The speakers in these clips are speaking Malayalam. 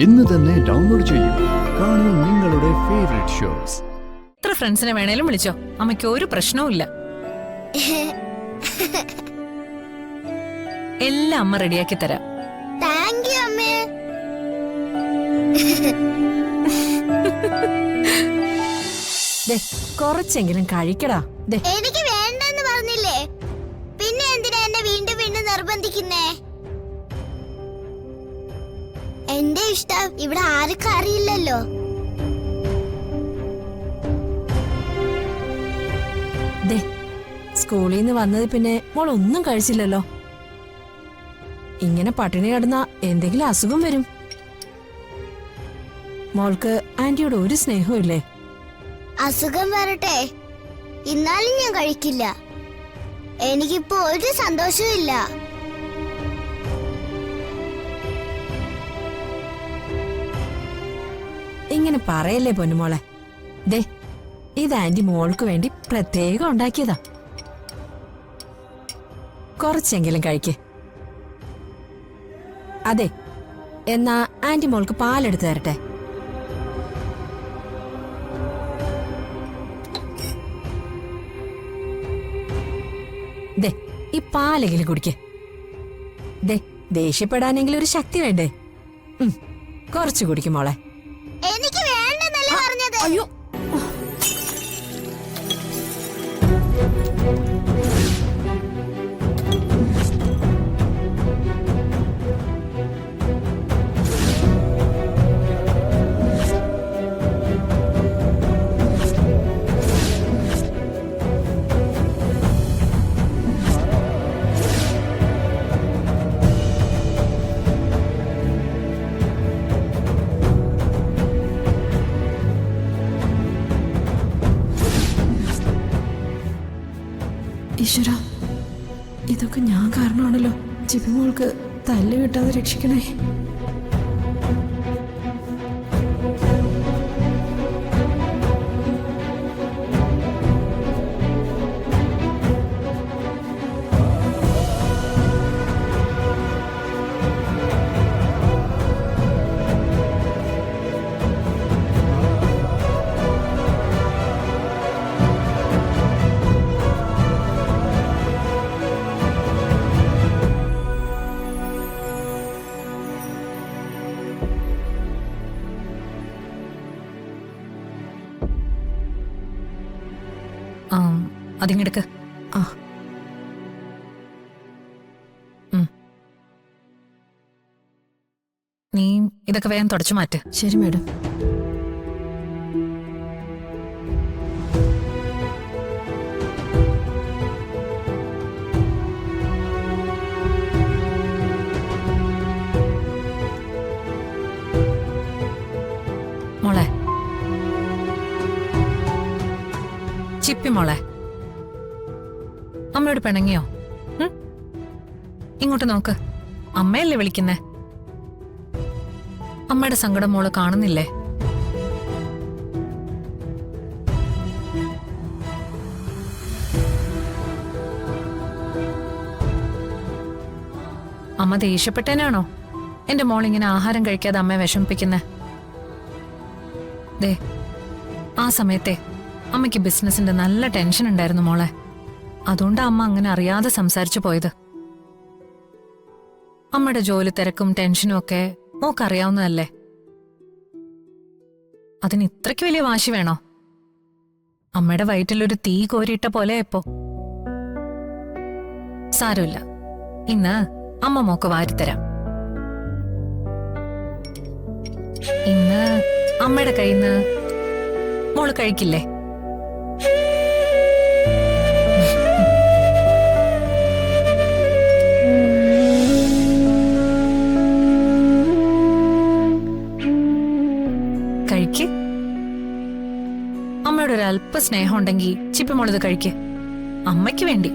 ഇന്ന് തന്നെ ഡൗൺലോഡ് ചെയ്യൂ. കാണൂ നിങ്ങളുടെ ഫേവറേറ്റ് ഷോസ്. എത്ര ഫ്രണ്ട്സിനെ വേണേലും വിളിച്ചോ, അമ്മയ്ക്ക് ഒരു പ്രശ്നവും ഇല്ല. എല്ലാം അമ്മ റെഡിയാക്കി തരാം. താങ്ക് യു അമ്മേ. കുറച്ചെങ്കിലും കഴിക്കടാ. എനിക്ക് വേണ്ടെന്ന് പറഞ്ഞില്ലേ, പിന്നെ എന്തിനാ എന്നെ വീണ്ടും വീണ്ടും നിർബന്ധിക്കുന്നേ? എന്റെ ഇഷ്ടം ഇവിടെ ആർക്കും അറിയില്ലല്ലോ. സ്കൂളിൽ നിന്ന് വന്നത് പിന്നെ മോൾ ഒന്നും കഴിച്ചില്ലല്ലോ. ഇങ്ങനെ പട്ടിണി കിടന്ന എന്തെങ്കിലും അസുഖം വരും. മോൾക്ക് ആന്റിയോട് ഒരു സ്നേഹവും ഇല്ലേ? അസുഖം വരട്ടെ, ഇന്നാലും ഞാൻ കഴിക്കില്ല. എനിക്കിപ്പോ ഒരു സന്തോഷവും ഇല്ല. ഇങ്ങനെ പറയല്ലേ പൊന്നുമോളെ. ഇത് ആന്റി മോൾക്ക് വേണ്ടി പ്രത്യേകം ഉണ്ടാക്കിയതാ. കുറച്ചെങ്കിലും കഴിക്ക്. അതെ, എന്നാ ആന്റി മോൾക്ക് പാലെടുത്ത് തരട്ടെ. ഈ പാലെങ്കിലും കുടിക്ക്. ദേഷ്യപ്പെടാനെങ്കിലും ഒരു ശക്തി വേണ്ടേ? കുറച്ച് കുടിക്കും മോളെ. എനിക്ക് വേണ്ടെന്നല്ലേ പറഞ്ഞത്? അയ്യോ, ഈശ്വര, ഇതൊക്കെ ഞാൻ കാരണമാണല്ലോ. ചിപ്പിമോൾക്ക് തല്ല് കിട്ടാതെ രക്ഷിക്കണേ. അതിങ്ങെടുക്ക്. നീ ഇതൊക്കെ വേഗം തുടച്ചു മാറ്റ്. ശരി മാഡം. മോളെ, ചിപ്പി മോളെ, അമ്മയോട് പിണങ്ങിയോ? ഇങ്ങോട്ട് നോക്ക്. അമ്മയല്ലേ വിളിക്കുന്നേ? അമ്മയുടെ സങ്കടം മോള് കാണുന്നില്ലേ? അമ്മ ദേഷ്യപ്പെട്ടേനാണോ എന്റെ മോളിങ്ങനെ ആഹാരം കഴിക്കാതെ അമ്മയെ വിഷമിപ്പിക്കുന്നേ? ആ സമയത്തെ അമ്മയ്ക്ക് ബിസിനസിന്റെ നല്ല ടെൻഷൻ ഉണ്ടായിരുന്നു മോളെ. അതുകൊണ്ടാ അമ്മ അങ്ങനെ അറിയാതെ സംസാരിച്ചു പോയത്. അമ്മയുടെ ജോലി തിരക്കും ടെൻഷനും ഒക്കെ മോക്കറിയാവുന്നതല്ലേ. അതിന് ഇത്രയ്ക്ക് വലിയ വാശി വേണോ? അമ്മയുടെ വയറ്റിലൊരു തീ കോരിയിട്ട പോലെ ഇപ്പോ. സാരമില്ല, ഇന്ന് അമ്മ മോക്ക് വാരിത്തരാം. ഇന്ന് അമ്മയുടെ കയ്യിന്ന് മോള് കഴിക്കില്ലേ? കഴിക്ക്. അമ്മയുടെ ഒരു അല്പ സ്നേഹം ഉണ്ടെങ്കിൽ ചിപ്പി മോളിത് കഴിക്ക്. അമ്മയ്ക്ക് വേണ്ടി.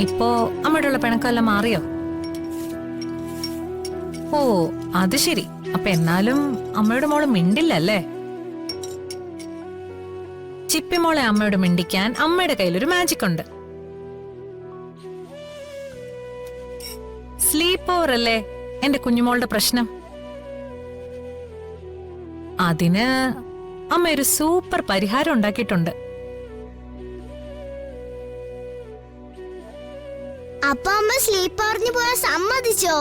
ഇപ്പോ അമ്മയോടുള്ള പിണക്കമെല്ലാം മാറിയോ? ഓ അത് ശരി. അപ്പൊ എന്നാലും അമ്മയുടെ മോള് മിണ്ടില്ലല്ലേ? ചിപ്പി മോളെ അമ്മയോട് മിണ്ടിക്കാൻ അമ്മയുടെ കയ്യിലൊരു മാജിക് ഉണ്ട്. സ്ലീപ്പ് ഓവർ അല്ലേ എന്റെ കുഞ്ഞുമോളുടെ പ്രശ്നം. അതിന് അമ്മ ഒരു സൂപ്പർ പരിഹാരം ഉണ്ടാക്കിയിട്ടുണ്ട്. അപ്പൊ അമ്മ സ്ലീപ്പ് പറഞ്ഞു പോയാൽ സമ്മതിച്ചോ?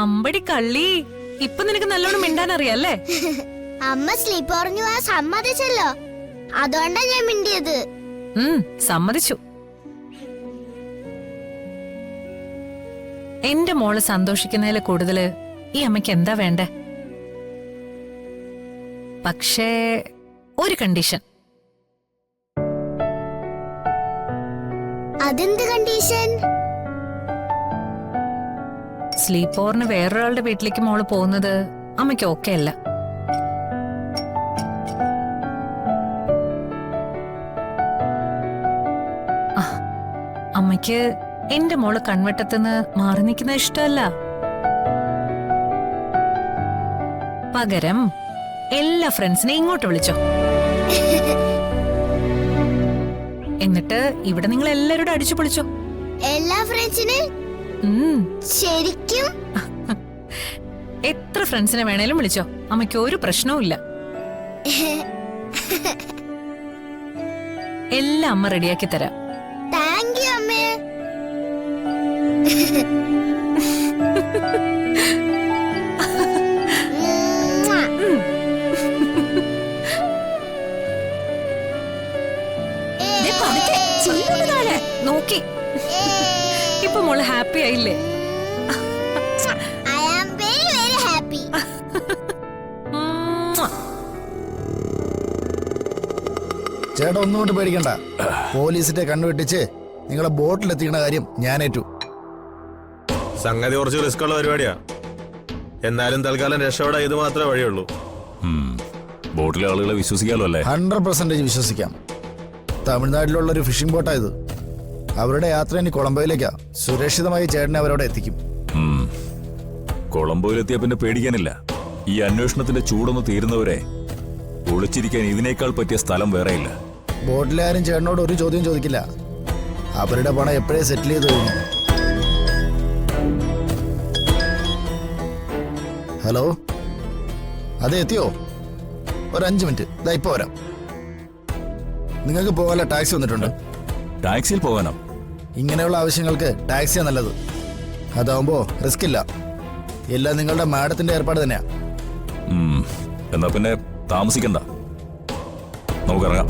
അമ്പടി കള്ളി, ഇപ്പൊ നിനക്ക് നല്ലോണം മിണ്ടാൻ അറിയാല്ലേ? അമ്മ സ്ലീപ്പ് പറഞ്ഞു പോയാൽ സമ്മതിച്ചല്ലോ, അതുകൊണ്ടാ ഞാൻ മിണ്ടിയത്. സമ്മതിച്ചു. എന്റെ മോള് സന്തോഷിക്കുന്നതിൽ കൂടുതല് ഈ അമ്മയ്ക്ക് എന്താ വേണ്ടേ? പക്ഷേ ഒരു കണ്ടീഷൻ. അതെന്ത് കണ്ടീഷൻ? സ്ലീപ്പ് ഓവറിന് വേറൊരാളുടെ വീട്ടിലേക്ക് മോള് പോകുന്നത് അമ്മയ്ക്ക് ഓക്കെ അല്ല. അമ്മയ്ക്ക് എന്റെ മോള് കൺവെട്ടത്തുനിന്ന് മാറി നിൽക്കുന്ന ഇഷ്ടമല്ല. പകരം എല്ലാ ഫ്രണ്ട്സിനെയും ഇങ്ങോട്ട് വിളിച്ചോ. എന്നിട്ട് ഇവിടെ നിങ്ങൾ എല്ലാവരോടും അടിച്ചു പൊളിച്ചോ. എല്ലാ ഫ്രണ്ട്സിനെ? ശരിക്കും? എത്ര ഫ്രണ്ട്സിനെ വേണേലും വിളിച്ചോ, അമ്മയ്ക്ക് ഒരു പ്രശ്നവും ഇല്ല. എല്ലാം അമ്മ റെഡിയാക്കി തരാം. താങ്ക് യു അമ്മേ. നോക്കി ഇപ്പൊ മോള് ഹാപ്പി ആയില്ലേ? I am very very happy. ചേട്ടാ ഒന്നുകൊണ്ട് പേടിക്കണ്ട. പോലീസിന്റെ കണ്ണുവെട്ടിച്ച് നിങ്ങളെ ബോട്ടിലെത്തിക്കുന്ന കാര്യം ഞാൻ ഏറ്റു. സംഗതി കുറച്ച് റിസ്ക് ഉള്ള പരിപാടിയാ. എന്നാലും തൽക്കാലം രക്ഷപ്പെടാൻ ഇത് മാത്രമേ വഴിയുള്ളൂ. ബോട്ടിലെ ആളുകളെ വിശ്വസിക്കാമല്ലോ അല്ലേ? 100% വിശ്വസിക്കാം. തമിഴ്നാട്ടിലുള്ള ഒരു ഫിഷിംഗ് ബോട്ടാ ഇത്. അവരുടെ യാത്ര ഇനി കൊളംബോയിലേക്കാ. സുരക്ഷിതമായി ചേട്ടനെ അവരവിടെ എത്തിക്കും. കൊളംബോയിലെത്തിയാ പിന്നെ പേടിക്കാനില്ല. ഈ അന്വേഷണത്തിന്റെ ചൂടൊന്ന് തീരുന്നവരെ ഒളിച്ചിരിക്കാൻ ഇതിനേക്കാൾ പറ്റിയ സ്ഥലം വേറെയില്ല. ബോട്ടിലെ ആരും ചേട്ടനോട് ഒരു ചോദ്യം ചോദിക്കില്ല. അവരുടെ പണം എപ്പോഴേ സെറ്റിൽ ചെയ്ത് കഴിഞ്ഞു. ഹലോ, അതെ എത്തിയോ? ഒരു 5 മിനിറ്റ്, ഇതാ ഇപ്പൊ വരാം. നിങ്ങൾക്ക് പോകാനുള്ള ടാക്സി വന്നിട്ടുണ്ട്. ടാക്സിയിൽ പോകാനോ? ഇങ്ങനെയുള്ള ആവശ്യങ്ങൾക്ക് ടാക്സിയാ നല്ലത്. അതാവുമ്പോ റിസ്ക് ഇല്ല. എല്ലാം നിങ്ങളുടെ മാഡത്തിന്റെ ഏർപ്പാട് തന്നെയാ. എന്നാ പിന്നെ താമസിക്കണ്ട, നമുക്കിറങ്ങാം.